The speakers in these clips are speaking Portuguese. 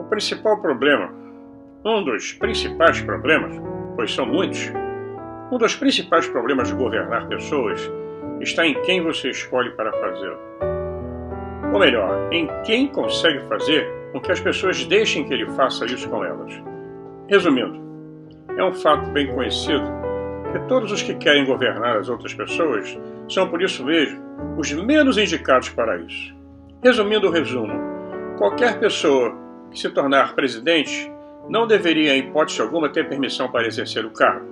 principal problema, um dos principais problemas, pois são muitos, um dos principais problemas de governar pessoas está em quem você escolhe para fazê-lo. Ou melhor, em quem consegue fazer com que as pessoas deixem que ele faça isso com elas. Resumindo, é um fato bem conhecido que todos os que querem governar as outras pessoas são, por isso mesmo, os menos indicados para isso. Resumindo o resumo, qualquer pessoa que se tornar presidente não deveria, em hipótese alguma, ter permissão para exercer o cargo.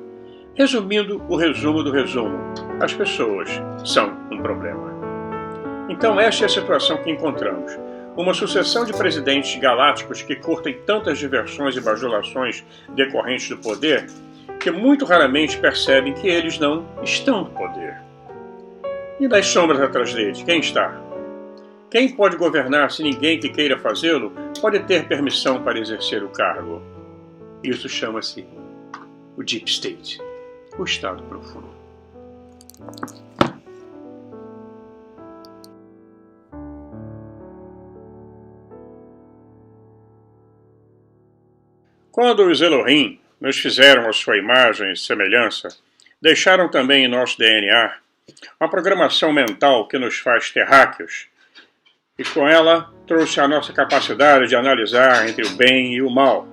Resumindo o resumo do resumo, as pessoas são um problema. Então esta é a situação que encontramos. Uma sucessão de presidentes galácticos que curtem tantas diversões e bajulações decorrentes do poder que muito raramente percebem que eles não estão no poder. E nas sombras atrás deles, quem está? Quem pode governar se ninguém que queira fazê-lo pode ter permissão para exercer o cargo? Isso chama-se o Deep State, o Estado Profundo. Quando os Elohim nos fizeram a sua imagem e semelhança, deixaram também em nosso DNA uma programação mental que nos faz terráqueos, e com ela trouxe a nossa capacidade de analisar entre o bem e o mal.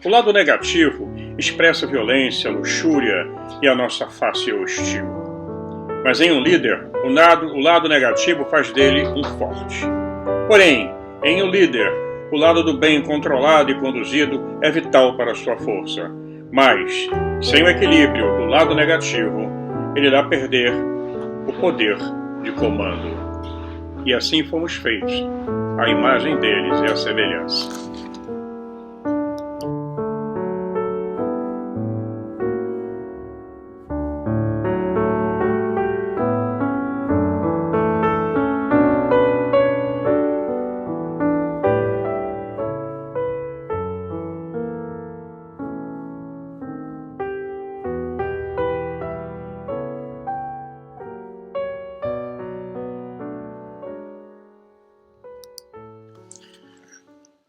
O lado negativo expressa violência, luxúria e a nossa face hostil. Mas em um líder, o lado negativo faz dele um forte. Porém, em um líder, o lado do bem controlado e conduzido é vital para a sua força. Mas, sem o equilíbrio do lado negativo, ele irá perder o poder de comando. E assim fomos feitos, a imagem deles e a semelhança.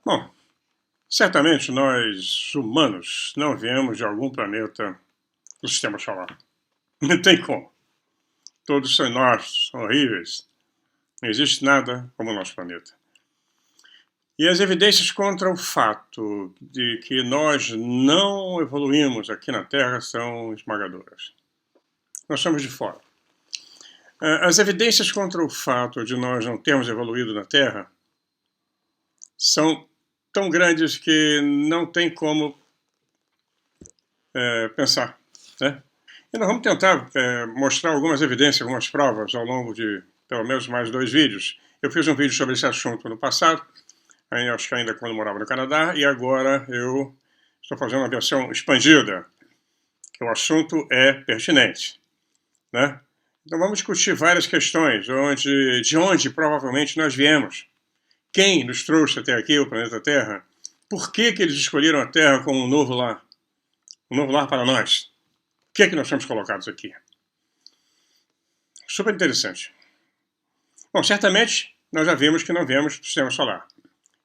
Bom, certamente nós, humanos, não viemos de algum planeta do Sistema Solar. Não tem como. Todos são nós, são horríveis. Não existe nada como o nosso planeta. E as evidências contra o fato de que nós não evoluímos aqui na Terra são esmagadoras. Nós somos de fora. As evidências contra o fato de nós não termos evoluído na Terra são tão grandes que não tem como pensar, né? E nós vamos tentar mostrar algumas evidências, algumas provas ao longo de pelo menos mais 2 vídeos. Eu fiz um vídeo sobre esse assunto no passado, acho que ainda quando morava no Canadá, e agora eu estou fazendo uma versão expandida, que o assunto é pertinente, né? Então vamos discutir várias questões, de onde provavelmente nós viemos. Quem nos trouxe até aqui, o planeta Terra? Por que eles escolheram a Terra como um novo lar? Um novo lar para nós. Por que nós somos colocados aqui? Super interessante. Bom, certamente nós já vimos que não viemos do Sistema Solar.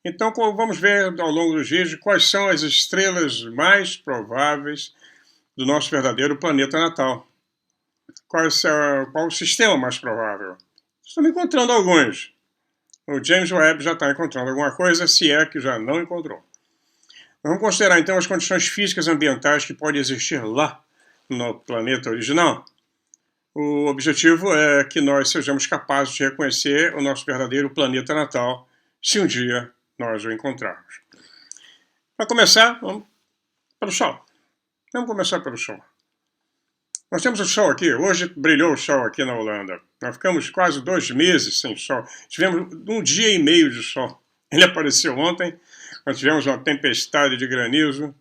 Então vamos ver ao longo dos vídeos quais são as estrelas mais prováveis do nosso verdadeiro planeta natal. Qual o sistema mais provável? Estamos encontrando alguns. O James Webb já está encontrando alguma coisa, se é que já não encontrou. Vamos considerar então as condições físicas e ambientais que podem existir lá no planeta original. O objetivo é que nós sejamos capazes de reconhecer o nosso verdadeiro planeta natal, se um dia nós o encontrarmos. Para começar, vamos para o Sol. Vamos começar pelo Sol. Nós temos o Sol aqui. Hoje brilhou o Sol aqui na Holanda. Nós ficamos quase 2 meses sem Sol. Tivemos 1 dia e meio de Sol. Ele apareceu ontem. Nós tivemos uma tempestade de granizo,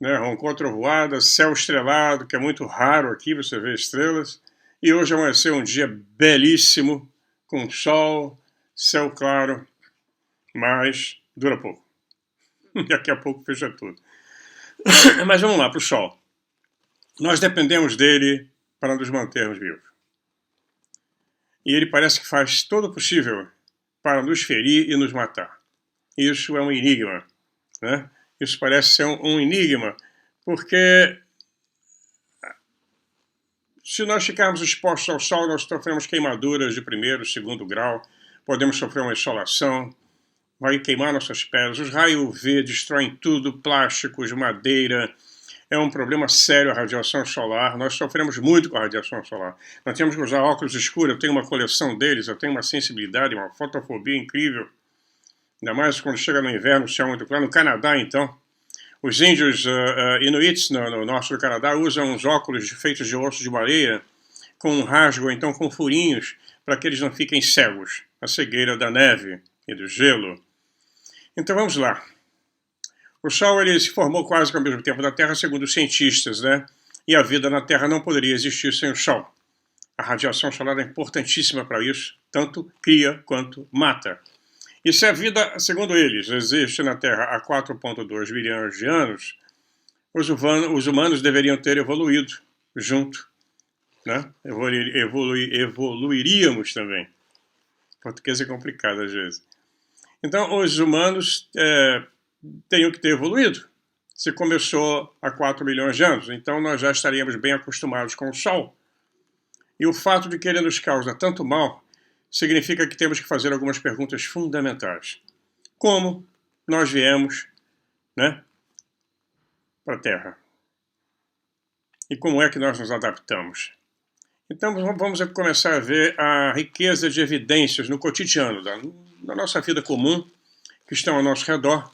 né, roncou trovoada, céu estrelado, que é muito raro aqui você ver estrelas. E hoje amanheceu um dia belíssimo, com sol, céu claro, mas dura pouco. Daqui a pouco fecha tudo. Mas vamos lá para o Sol. Nós dependemos dele para nos mantermos vivos. E ele parece que faz todo o possível para nos ferir e nos matar. Isso é um enigma né? Isso parece ser um enigma, porque se nós ficarmos expostos ao sol, nós sofremos queimaduras de primeiro, segundo grau, podemos sofrer uma insolação, vai queimar nossas peles, os raios UV destroem tudo, plásticos, madeira. É um problema sério a radiação solar, nós sofremos muito com a radiação solar. Nós temos que usar óculos escuros, eu tenho uma coleção deles, eu tenho uma sensibilidade, uma fotofobia incrível. Ainda mais quando chega no inverno, o céu é muito claro. No Canadá, então, os índios inuits no norte do Canadá usam uns óculos feitos de osso de baleia com um rasgo, então com furinhos, para que eles não fiquem cegos, a cegueira da neve e do gelo. Então vamos lá. O Sol ele se formou quase que ao mesmo tempo da Terra, segundo os cientistas, né? E a vida na Terra não poderia existir sem o Sol. A radiação solar é importantíssima para isso, tanto cria quanto mata. E se a vida, segundo eles, existe na Terra há 4,2 bilhões de anos, os humanos deveriam ter evoluído junto, né? Evoluiríamos também. Português é complicado às vezes. Então, os humanos teriam que ter evoluído. Se começou há 4 bilhões de anos, então nós já estaríamos bem acostumados com o Sol. E o fato de que ele nos causa tanto mal significa que temos que fazer algumas perguntas fundamentais. Como nós viemos, né, para a Terra? E como é que nós nos adaptamos? Então vamos começar a ver a riqueza de evidências no cotidiano, da nossa vida comum, que estão ao nosso redor.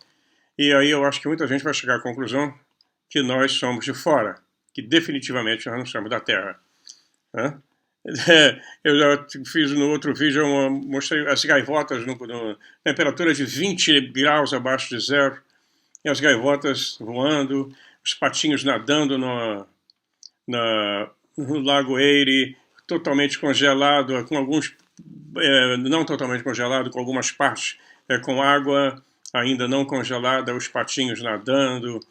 E aí eu acho que muita gente vai chegar à conclusão que nós somos de fora, que definitivamente nós não somos da Terra. Né? Eu já fiz no outro vídeo, eu mostrei as gaivotas no temperatura de 20 graus abaixo de zero, e as gaivotas voando, os patinhos nadando no Lago Erie, totalmente congelado, com alguns, não totalmente congelado, com algumas partes com água ainda não congelada, os patinhos nadando,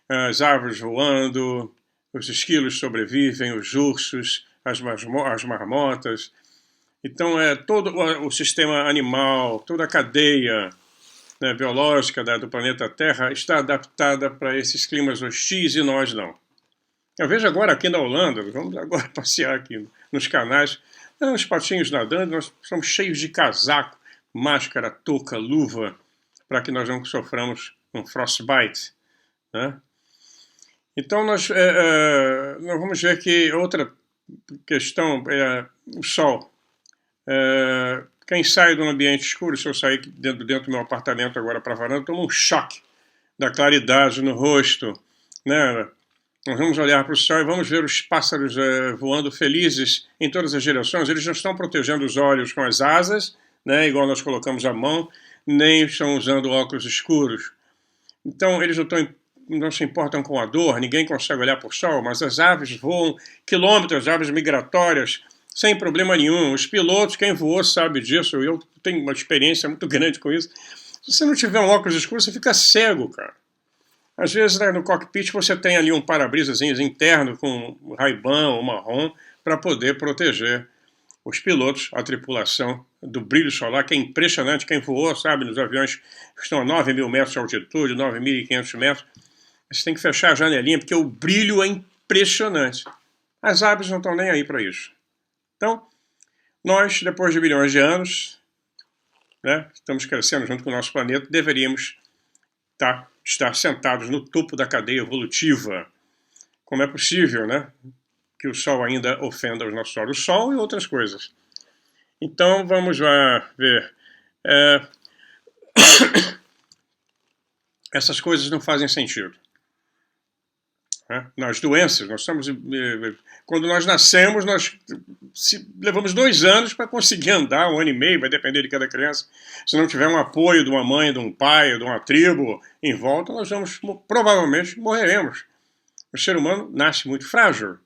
as árvores voando, os esquilos sobrevivem, os ursos, as marmotas. Então, todo o sistema animal, toda a cadeia, né, biológica do planeta Terra está adaptada para esses climas hostis e nós não. Eu vejo agora aqui na Holanda, vamos agora passear aqui nos canais, os patinhos nadando, nós somos cheios de casaco, máscara, touca, luva, para que nós não soframos um frostbite. Né? Então nós vamos ver que outra questão é o sol. Quem sai de um ambiente escuro, se eu sair dentro do meu apartamento agora para a varanda, toma um choque da claridade no rosto. Né? Nós vamos olhar para o céu e vamos ver os pássaros voando felizes em todas as direções. Eles não estão protegendo os olhos com as asas, né, igual nós colocamos a mão, nem estão usando óculos escuros. Então eles não se importam com a dor, ninguém consegue olhar para o sol, mas as aves voam quilômetros, aves migratórias, sem problema nenhum. Os pilotos, quem voou sabe disso, eu tenho uma experiência muito grande com isso. Se você não tiver um óculos escuro, você fica cego, cara. Às vezes no cockpit você tem ali um para-brisazinho interno com Ray-Ban ou marrom para poder proteger os pilotos, a tripulação do brilho solar, que é impressionante. Quem voou sabe, nos aviões que estão a 9.000 metros de altitude, 9.500 metros, você tem que fechar a janelinha porque o brilho é impressionante. As aves não estão nem aí para isso. Então, nós, depois de bilhões de anos, né, estamos crescendo junto com o nosso planeta, deveríamos estar sentados no topo da cadeia evolutiva. Como é possível, né, que o Sol ainda ofenda os nossos olhos? O Sol e outras coisas. Então, vamos lá ver. Essas coisas não fazem sentido. Nas doenças, nós somos... Quando nós nascemos, nós levamos 2 anos para conseguir andar, 1 ano e meio, vai depender de cada criança. Se não tiver um apoio de uma mãe, de um pai, de uma tribo em volta, nós provavelmente morreremos. O ser humano nasce muito frágil.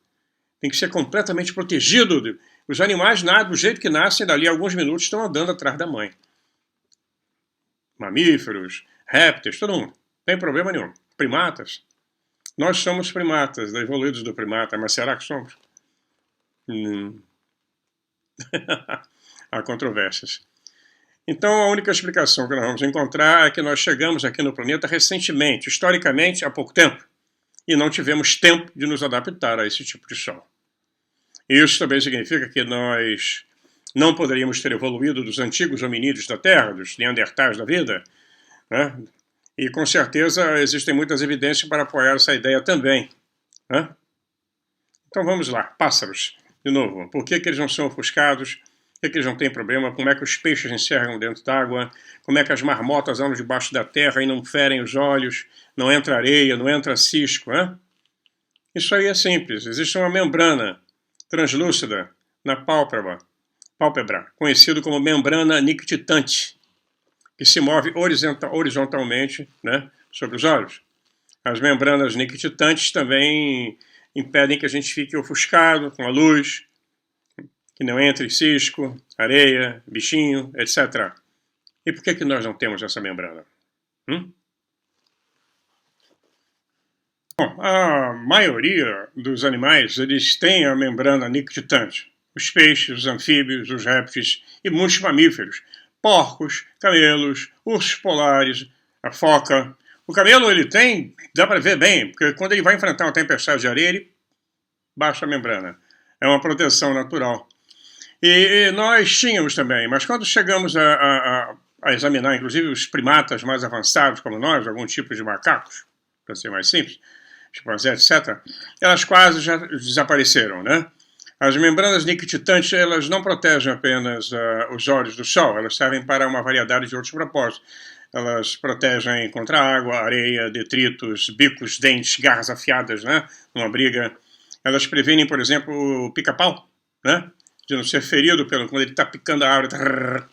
Tem que ser completamente protegido. Os animais, do jeito que nascem, dali a alguns minutos estão andando atrás da mãe. Mamíferos, répteis, todo mundo. Não tem problema nenhum. Primatas. Nós somos primatas, evoluídos do primata, mas será que somos? Há controvérsias. Então, a única explicação que nós vamos encontrar é que nós chegamos aqui no planeta recentemente, historicamente, há pouco tempo, e não tivemos tempo de nos adaptar a esse tipo de sol. Isso também significa que nós não poderíamos ter evoluído dos antigos hominídeos da Terra, dos neandertais da vida, né? E com certeza existem muitas evidências para apoiar essa ideia também, né? Então vamos lá, pássaros, de novo. Por que eles não são ofuscados? Por que eles não têm problema? Como é que os peixes enxergam dentro d'água? Como é que as marmotas andam debaixo da terra e não ferem os olhos? Não entra areia, não entra cisco, né? Isso aí é simples. Existe uma membrana translúcida na pálpebra, conhecido como membrana nictitante, que se move horizontalmente, né, sobre os olhos. As membranas nictitantes também impedem que a gente fique ofuscado com a luz, que não entre cisco, areia, bichinho, etc. E por que nós não temos essa membrana? Bom, a maioria dos animais eles têm a membrana nictitante. Os peixes, os anfíbios, os répteis e muitos mamíferos. Porcos, camelos, ursos polares, a foca. O camelo ele tem, dá para ver bem, porque quando ele vai enfrentar uma tempestade de areia, ele baixa a membrana. É uma proteção natural. E nós tínhamos também, mas quando chegamos a examinar, inclusive, os primatas mais avançados, como nós, algum tipo de macacos, para ser mais simples, chimpanzés, etc., elas quase já desapareceram, né? As membranas nictitantes, elas não protegem apenas os olhos do sol, elas servem para uma variedade de outros propósitos. Elas protegem contra água, areia, detritos, bicos, dentes, garras afiadas, né? Numa briga. Elas previnem, por exemplo, o pica-pau, né? De não ser ferido quando ele está picando a árvore.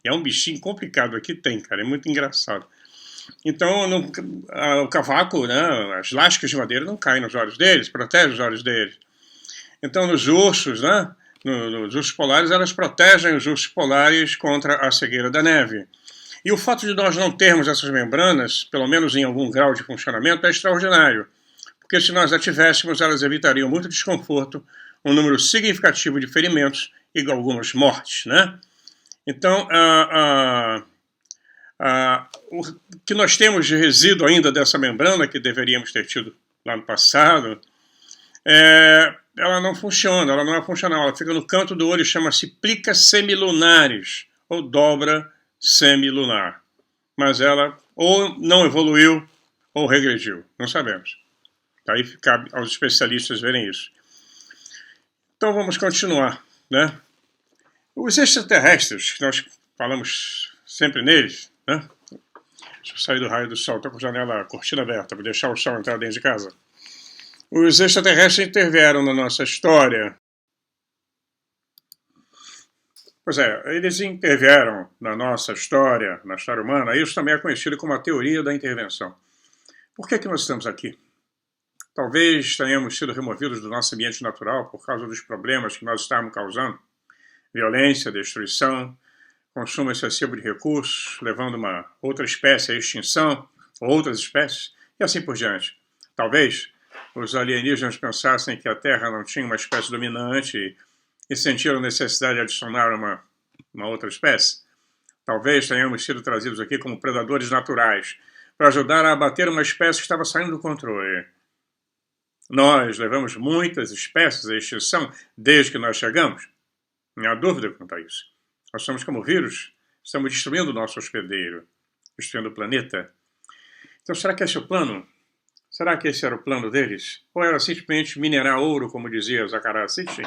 É um bichinho complicado aqui, tem, cara, é muito engraçado. Então, o cavaco, né, as lascas de madeira não caem nos olhos deles, protege os olhos deles. Então, nos ursos, né, nos ursos polares, elas protegem os ursos polares contra a cegueira da neve. E o fato de nós não termos essas membranas, pelo menos em algum grau de funcionamento, é extraordinário. Porque se nós a tivéssemos, elas evitariam muito desconforto, um número significativo de ferimentos e algumas mortes, né? Então, o que nós temos de resíduo ainda dessa membrana, que deveríamos ter tido lá no passado, ela não funciona, ela não é funcional, ela fica no canto do olho, chama-se plica semilunares, ou dobra semilunar. Mas ela ou não evoluiu, ou regrediu, não sabemos. Aí cabe aos especialistas verem isso. Então vamos continuar, né? Os extraterrestres, que nós falamos sempre neles, né? Deixa eu sair do raio do sol, estou com a cortina aberta, para deixar o sol entrar dentro de casa. Os extraterrestres intervieram na nossa história. Pois é, eles intervieram na nossa história, na história humana. Isso também é conhecido como a teoria da intervenção. Por que nós estamos aqui? Talvez tenhamos sido removidos do nosso ambiente natural por causa dos problemas que nós estávamos causando. Violência, destruição, consumo excessivo de recursos, levando uma outra espécie à extinção, ou outras espécies, e assim por diante. Talvez os alienígenas pensassem que a Terra não tinha uma espécie dominante e sentiram necessidade de adicionar uma outra espécie. Talvez tenhamos sido trazidos aqui como predadores naturais, para ajudar a abater uma espécie que estava saindo do controle. Nós levamos muitas espécies à extinção desde que nós chegamos. Não há dúvida quanto a isso. Nós somos como vírus, estamos destruindo o nosso hospedeiro, destruindo o planeta. Então, será que esse é o plano? Será que esse era o plano deles? Ou era simplesmente minerar ouro, como dizia Zachariah Sitchin?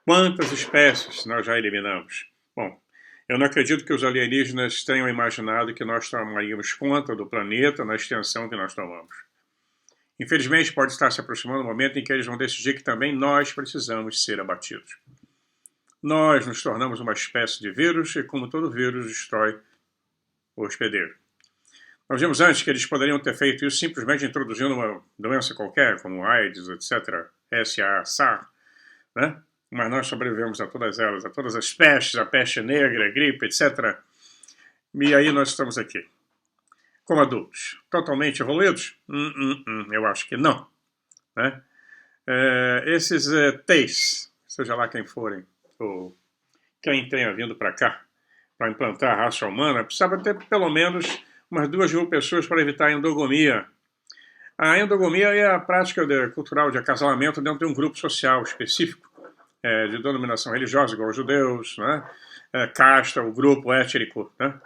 Quantas espécies nós já eliminamos? Bom, eu não acredito que os alienígenas tenham imaginado que nós tomaríamos conta do planeta na extensão que nós tomamos. Infelizmente, pode estar se aproximando o momento em que eles vão decidir que também nós precisamos ser abatidos. Nós nos tornamos uma espécie de vírus e, como todo vírus, destrói o hospedeiro. Nós vimos antes que eles poderiam ter feito isso simplesmente introduzindo uma doença qualquer, como AIDS, etc., SARS, né? Mas nós sobrevivemos a todas elas, a todas as pestes, a peste negra, a gripe, etc. E aí nós estamos aqui. Como adultos, totalmente evoluídos? Eu acho que não. Né? Esses TEIs, seja lá quem forem, ou quem tenha vindo para cá, para implantar a raça humana, precisava ter pelo menos umas 2.000 pessoas para evitar a endogamia. A endogamia é a prática cultural de acasalamento dentro de um grupo social específico, de denominação religiosa, igual os judeus, né? Casta, o grupo étnico, né?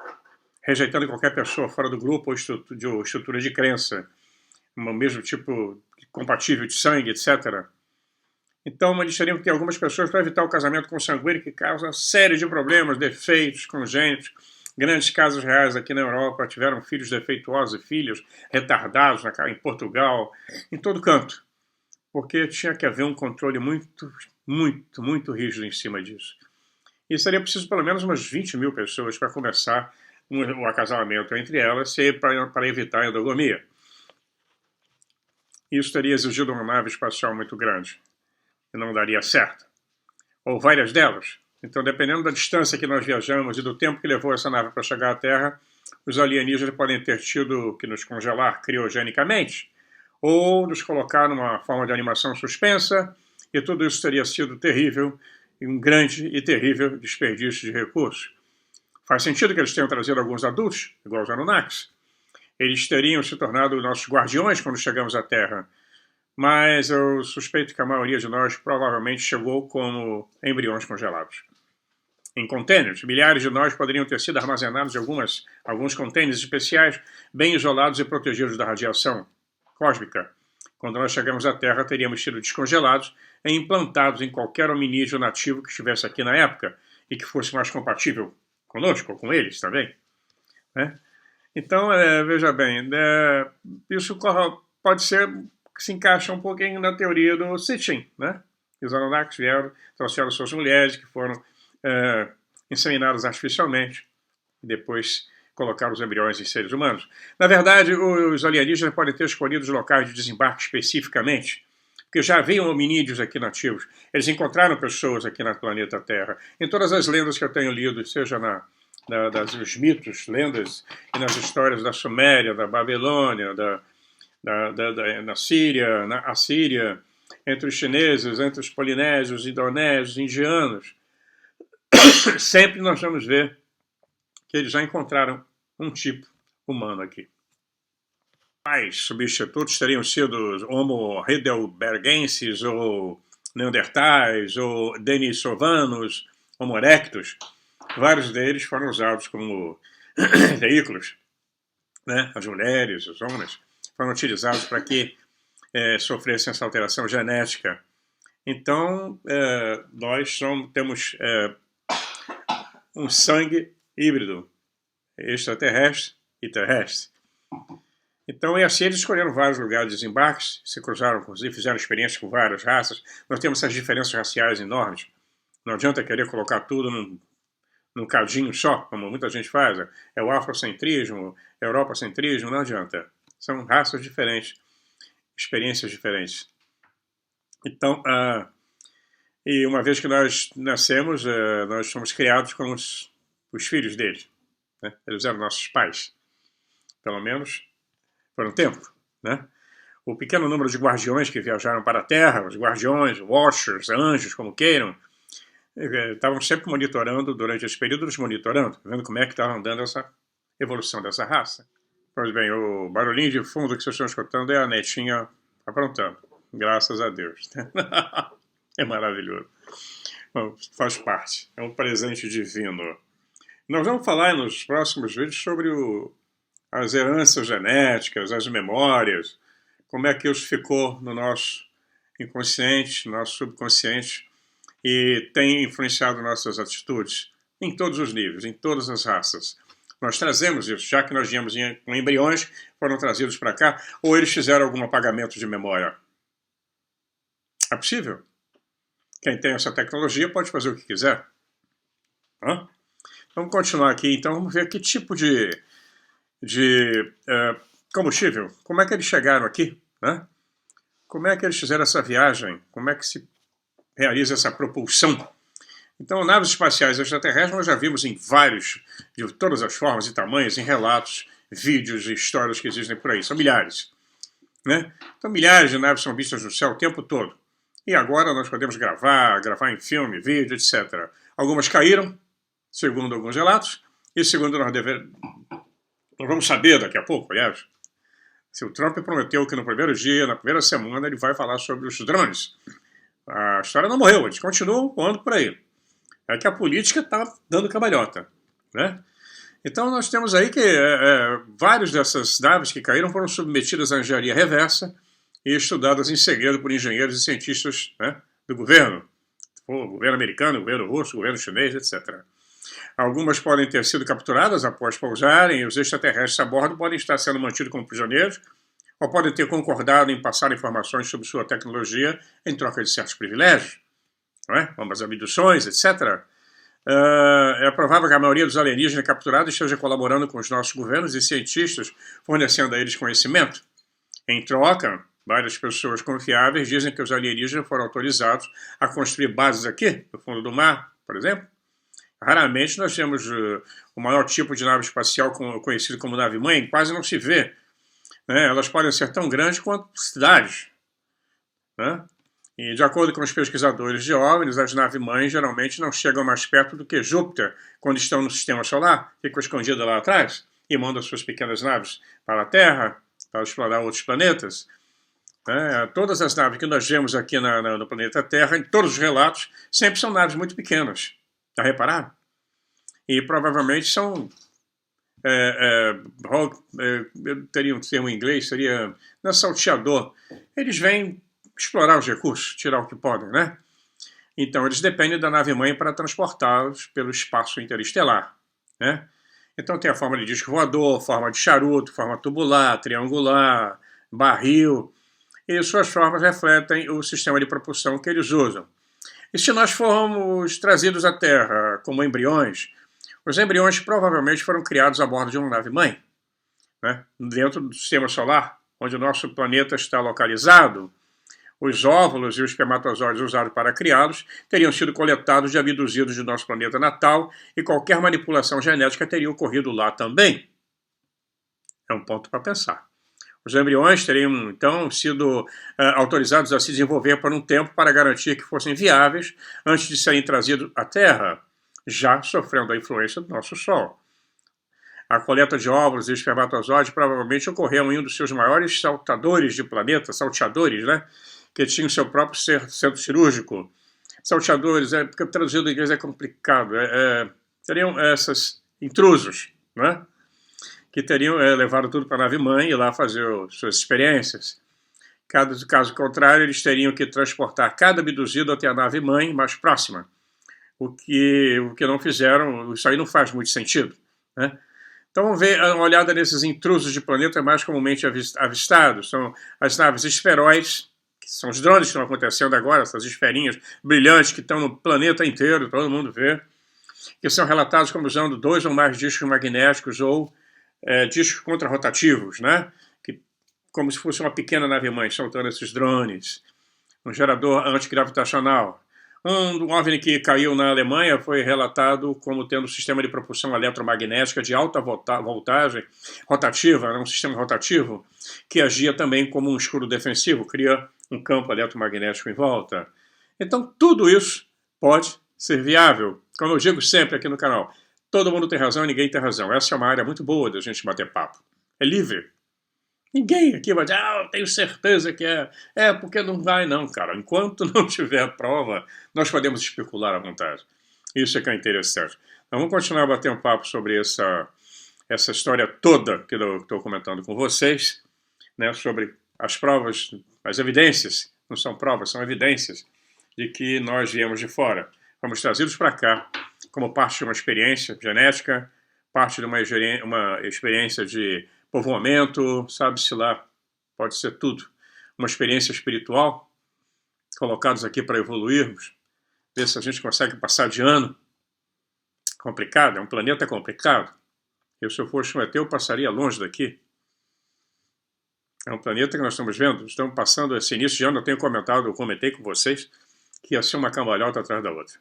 Rejeitando qualquer pessoa fora do grupo ou estrutura de crença, o mesmo tipo compatível de sangue, etc. Então, eles teriam que ter algumas pessoas para evitar o casamento consanguíneo, que causa uma série de problemas, defeitos congênitos. Grandes casos reais aqui na Europa tiveram filhos defeituosos e filhos retardados em Portugal, em todo canto, porque tinha que haver um controle muito rígido em cima disso. E seria preciso pelo menos umas 20.000 pessoas para começar o acasalamento entre elas, para evitar a endogamia. Isso teria exigido uma nave espacial muito grande, e não daria certo. Ou várias delas. Então, dependendo da distância que nós viajamos e do tempo que levou essa nave para chegar à Terra, os alienígenas podem ter tido que nos congelar criogenicamente, ou nos colocar numa forma de animação suspensa, e tudo isso teria sido terrível, e um grande e terrível desperdício de recursos. Faz sentido que eles tenham trazido alguns adultos, igual os Anunnakis. Eles teriam se tornado nossos guardiões quando chegamos à Terra, mas eu suspeito que a maioria de nós provavelmente chegou como embriões congelados. Em contêineres, milhares de nós poderiam ter sido armazenados em alguns contêineres especiais, bem isolados e protegidos da radiação cósmica. Quando nós chegamos à Terra, teríamos sido descongelados e implantados em qualquer hominídeo nativo que estivesse aqui na época e que fosse mais compatível conosco, ou com eles também. Né? Então, veja bem, isso pode ser que se encaixa um pouquinho na teoria do Sitchin, né? Os Anunnakis trouxeram suas mulheres que foram inseminadas artificialmente e depois colocaram os embriões em seres humanos. Na verdade, os alienígenas podem ter escolhido os locais de desembarque especificamente, porque já haviam hominídeos aqui nativos. Eles encontraram pessoas aqui no planeta Terra. Em todas as lendas que eu tenho lido, seja nos mitos, lendas e nas histórias da Suméria, da Babilônia, na Síria, na Assíria, entre os chineses, entre os polinésios, indonésios, indianos, sempre nós vamos ver que eles já encontraram um tipo humano aqui. Os substitutos teriam sido Homo heidelbergensis, ou neandertais, ou denisovanos, Homo erectus. Vários deles foram usados como veículos, né? As mulheres, os homens, foram utilizados para que sofressem essa alteração genética. Então, nós temos um sangue híbrido, extraterrestre e terrestre. Então, e assim eles escolheram vários lugares de desembarques, se cruzaram, inclusive, fizeram experiências com várias raças. Nós temos essas diferenças raciais enormes. Não adianta querer colocar tudo num cadinho só, como muita gente faz. É o afrocentrismo, europocentrismo, não adianta. São raças diferentes, experiências diferentes. Então, e uma vez que nós nascemos, nós somos criados como os filhos deles. Né? Eles eram nossos pais, pelo menos por um tempo. Né? O pequeno número de guardiões que viajaram para a Terra, os guardiões, watchers, anjos, como queiram, estavam sempre monitorando, durante esse período, monitorando, vendo como é que estava andando essa evolução dessa raça. Pois bem, o barulhinho de fundo que vocês estão escutando é a netinha aprontando. Graças a Deus. É maravilhoso. Bom, faz parte. É um presente divino. Nós vamos falar nos próximos vídeos sobre as heranças genéticas, as memórias, como é que isso ficou no nosso inconsciente, no nosso subconsciente, e tem influenciado nossas atitudes em todos os níveis, em todas as raças. Nós trazemos isso, já que nós viemos com embriões, foram trazidos para cá, ou eles fizeram algum apagamento de memória. É possível. Quem tem essa tecnologia pode fazer o que quiser. Vamos continuar aqui, então, vamos ver que tipo de combustível, como é que eles chegaram aqui, né? Como é que eles fizeram essa viagem, como é que se realiza essa propulsão. Então, naves espaciais extraterrestres nós já vimos em de todas as formas e tamanhos, em relatos, vídeos e histórias que existem por aí. São milhares. Né? Então, milhares de naves são vistas no céu o tempo todo. E agora nós podemos gravar em filme, vídeo, etc. Algumas caíram, segundo alguns relatos. E segundo, nós vamos saber daqui a pouco, aliás, se o Trump prometeu que no primeiro dia, na primeira semana, ele vai falar sobre os drones. A história não morreu, eles continuam voando por aí. É que a política está dando cambalhota, né? Então nós temos aí que várias dessas naves que caíram foram submetidas à engenharia reversa e estudadas em segredo por engenheiros e cientistas, né, do governo. O governo americano, o governo russo, o governo chinês, etc. Algumas podem ter sido capturadas após pousarem, e os extraterrestres a bordo podem estar sendo mantidos como prisioneiros, ou podem ter concordado em passar informações sobre sua tecnologia em troca de certos privilégios, não é? Como as abduções, etc. É provável que a maioria dos alienígenas capturados esteja colaborando com os nossos governos e cientistas, fornecendo a eles conhecimento. Em troca, várias pessoas confiáveis dizem que os alienígenas foram autorizados a construir bases aqui, no fundo do mar, por exemplo. Raramente nós temos o maior tipo de nave espacial conhecido como nave-mãe, quase não se vê, né? Elas podem ser tão grandes quanto cidades, né? E de acordo com os pesquisadores de OVNIs, as naves-mães geralmente não chegam mais perto do que Júpiter quando estão no sistema solar, ficam escondidas lá atrás e mandam suas pequenas naves para a Terra, para explorar outros planetas. Todas as naves que nós vemos aqui no planeta Terra, em todos os relatos, sempre são naves muito pequenas. Já repararam? E provavelmente são... eu teria um termo em inglês, seria salteador. Eles vêm explorar os recursos, tirar o que podem, né? Então eles dependem da nave-mãe para transportá-los pelo espaço interestelar, né? Então tem a forma de disco voador, forma de charuto, forma tubular, triangular, barril, e suas formas refletem o sistema de propulsão que eles usam. E se nós formos trazidos à Terra como embriões, os embriões provavelmente foram criados a bordo de uma nave-mãe, né? Dentro do sistema solar, onde o nosso planeta está localizado. Os óvulos e os espermatozoides usados para criá-los teriam sido coletados e abduzidos de nosso planeta natal e qualquer manipulação genética teria ocorrido lá também. É um ponto para pensar. Os embriões teriam, então, sido autorizados a se desenvolver por um tempo para garantir que fossem viáveis antes de serem trazidos à Terra, já sofrendo a influência do nosso Sol. A coleta de óvulos e espermatozoides provavelmente ocorreu em um dos seus maiores saltadores de planeta, salteadores, né? Que tinham seu próprio centro cirúrgico. Salteadores, porque traduzido em inglês é complicado, seriam esses intrusos, né? Que teriam levado tudo para a nave-mãe e lá fazer suas experiências. Caso contrário, eles teriam que transportar cada abduzido até a nave-mãe mais próxima. O que não fizeram, isso aí não faz muito sentido, né? Então vamos ver uma olhada nesses intrusos de planeta mais comumente avistados. São as naves esferoides, que são os drones que estão acontecendo agora, essas esferinhas brilhantes que estão no planeta inteiro, todo mundo vê, que são relatados como usando 2 ou mais discos magnéticos ou discos contrarrotativos, né? Que, como se fosse uma pequena nave-mãe soltando esses drones. Um gerador antigravitacional. Um OVNI que caiu na Alemanha foi relatado como tendo um sistema de propulsão eletromagnética de alta voltagem rotativa, um sistema rotativo, que agia também como um escudo defensivo, cria um campo eletromagnético em volta. Então tudo isso pode ser viável. Como eu digo sempre aqui no canal, todo mundo tem razão e ninguém tem razão. Essa é uma área muito boa da gente bater papo. É livre. Ninguém aqui vai dizer, eu tenho certeza que é. Porque não vai não, cara. Enquanto não tiver prova, nós podemos especular à vontade. Isso é que é interessante. Então vamos continuar a bater um papo sobre essa história toda que eu estou comentando com vocês, né, sobre as provas, as evidências, não são provas, são evidências de que nós viemos de fora. Fomos trazidos para cá como parte de uma experiência genética, parte de uma experiência de povoamento, sabe-se lá, pode ser tudo. Uma experiência espiritual, colocados aqui para evoluirmos, ver se a gente consegue passar de ano. Complicado, é um planeta complicado. Se eu fosse um ET, eu passaria longe daqui. É um planeta que nós estamos vendo, estamos passando esse início de ano, eu comentei com vocês, que ia ser uma cambalhota atrás da outra.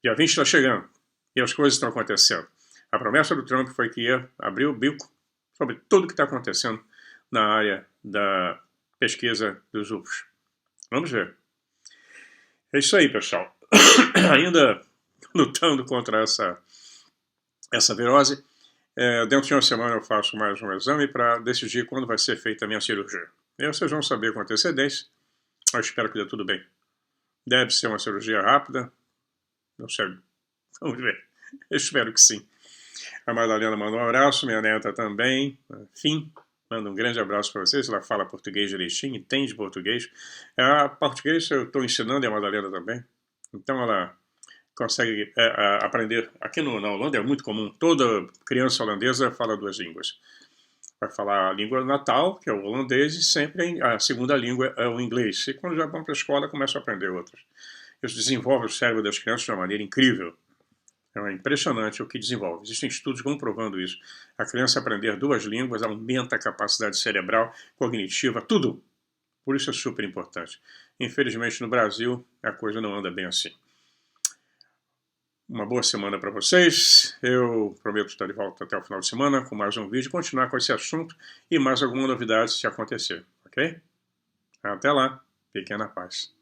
Dia 20 está chegando, e as coisas estão acontecendo. A promessa do Trump foi que ia abrir o bico sobre tudo o que está acontecendo na área da pesquisa dos UFOs. Vamos ver. É isso aí, pessoal. Ainda lutando contra essa virose. Dentro de uma semana eu faço mais um exame para decidir quando vai ser feita a minha cirurgia. E aí vocês vão saber com antecedência. Eu espero que dê tudo bem. Deve ser uma cirurgia rápida. Não sei. Vamos ver. Eu espero que sim. A Madalena manda um abraço, minha neta também. Enfim, manda um grande abraço para vocês. Ela fala português direitinho, entende português. Português eu estou ensinando e a Madalena também. Então ela consegue aprender. Aqui na Holanda é muito comum. Toda criança holandesa fala duas línguas. Vai falar a língua natal, que é o holandês, e sempre a segunda língua é o inglês. E quando já vão para a escola, começam a aprender outras. Isso desenvolve o cérebro das crianças de uma maneira incrível. É impressionante o que desenvolve. Existem estudos comprovando isso. A criança aprender duas línguas aumenta a capacidade cerebral, cognitiva, tudo. Por isso é super importante. Infelizmente, no Brasil, a coisa não anda bem assim. Uma boa semana para vocês. Eu prometo estar de volta até o final de semana com mais um vídeo, continuar com esse assunto e mais alguma novidade se acontecer, ok? Até lá. Fiquem na paz.